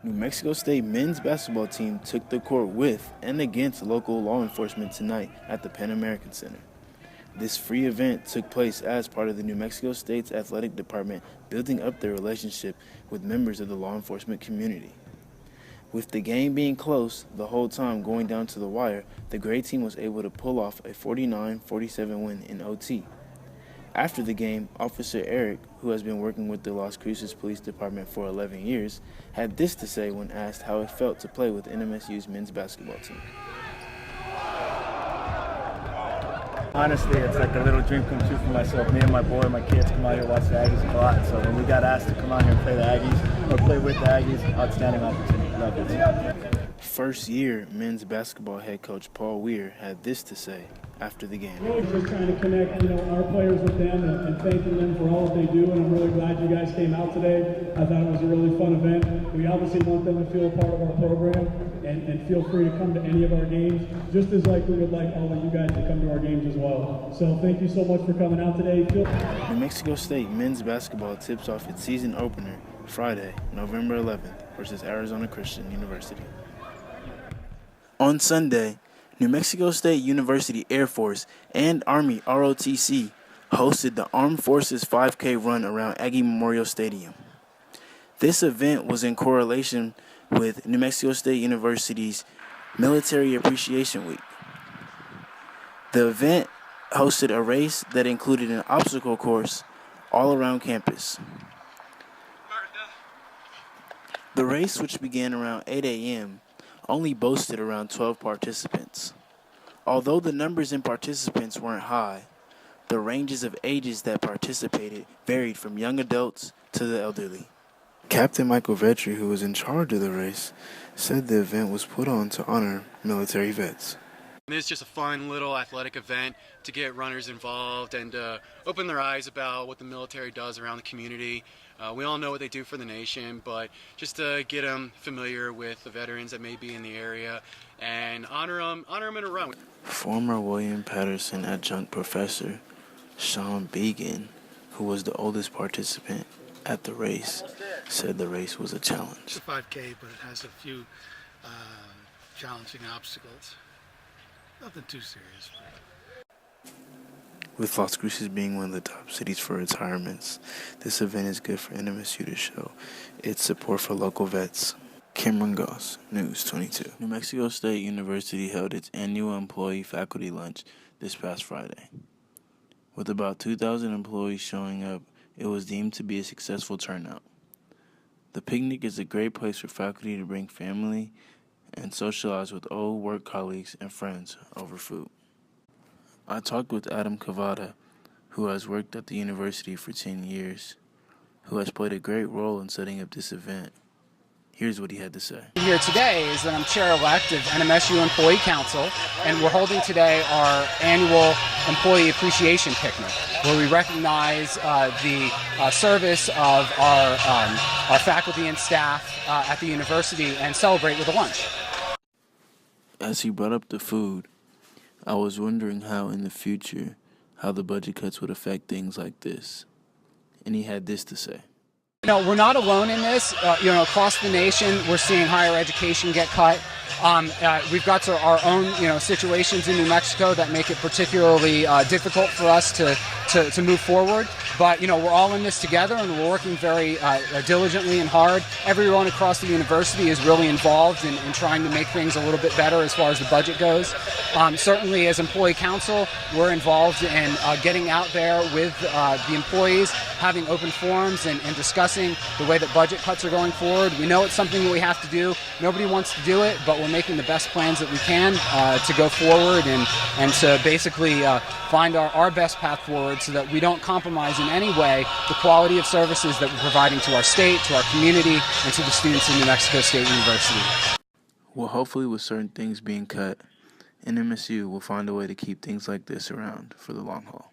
New Mexico State men's basketball team took the court with and against local law enforcement tonight at the Pan American Center. This free event took place as part of the New Mexico State's athletic department building up their relationship with members of the law enforcement community. With the game being close the whole time going down to the wire, the Gray team was able to pull off a 49-47 win in OT. After the game, Officer Eric, who has been working with the Las Cruces Police Department for 11 years, had this to say when asked how it felt to play with NMSU's men's basketball team. Honestly, it's like a little dream come true for myself. Me and my boy, my kids come out here watch the Aggies a lot. So when we got asked to come out here and play the Aggies, or play with the Aggies, outstanding opportunity. Love it. First-year men's basketball head coach Paul Weir had this to say after the game. Really just trying to connect, our players with them and thanking them for all that they do. And I'm really glad you guys came out today. I thought it was a really fun event. We obviously want them to feel a part of our program and feel free to come to any of our games, just as like we would like all of you guys to come to our games as well. So thank you so much for coming out today. New Mexico State men's basketball tips off its season opener Friday, November 11th versus Arizona Christian University. On Sunday, New Mexico State University Air Force and Army ROTC hosted the Armed Forces 5K run around Aggie Memorial Stadium. This event was in correlation with New Mexico State University's Military Appreciation Week. The event hosted a race that included an obstacle course all around campus. The race, which began around 8 a.m., only boasted around 12 participants. Although the numbers in participants weren't high, the ranges of ages that participated varied from young adults to the elderly. Captain Michael Vetri, who was in charge of the race, said the event was put on to honor military vets. It's just a fun little athletic event to get runners involved and open their eyes about what the military does around the community. We all know what they do for the nation, but just to get them familiar with the veterans that may be in the area and honor them in a run. Former William Patterson adjunct professor Sean Began, who was the oldest participant at the race, said the race was a challenge. It's a 5K, but it has a few challenging obstacles. Nothing too serious. With Las Cruces being one of the top cities for retirements, this event is good for NMSU to show its support for local vets. Cameron Goss, News 22. New Mexico State University held its annual employee faculty lunch this past Friday. With about 2,000 employees showing up, it was deemed to be a successful turnout. The picnic is a great place for faculty to bring family and socialize with old work colleagues and friends over food. I talked with Adam Cavada, who has worked at the university for 10 years, who has played a great role in setting up this event. Here's what he had to say. Here today is that I'm chair-elect of NMSU Employee Council, and we're holding today our annual Employee Appreciation Picnic, where we recognize the service of our faculty and staff at the university and celebrate with a lunch. As he brought up the food, I was wondering how in the future, how the budget cuts would affect things like this. And he had this to say. We're not alone in this. Across the nation, we're seeing higher education get cut. We've got our own, situations in New Mexico that make it particularly difficult for us to move forward. But, we're all in this together, and we're working very diligently and hard. Everyone across the university is really involved in trying to make things a little bit better as far as the budget goes. Certainly, as employee council, we're involved in getting out there with the employees, having open forums and discussing the way that budget cuts are going forward. We know it's something that we have to do. Nobody wants to do it, but we're making the best plans that we can to go forward and to basically find our best path forward so that we don't compromise in any way the quality of services that we're providing to our state, to our community, and to the students in New Mexico State University. Well, hopefully with certain things being cut, NMSU will find a way to keep things like this around for the long haul.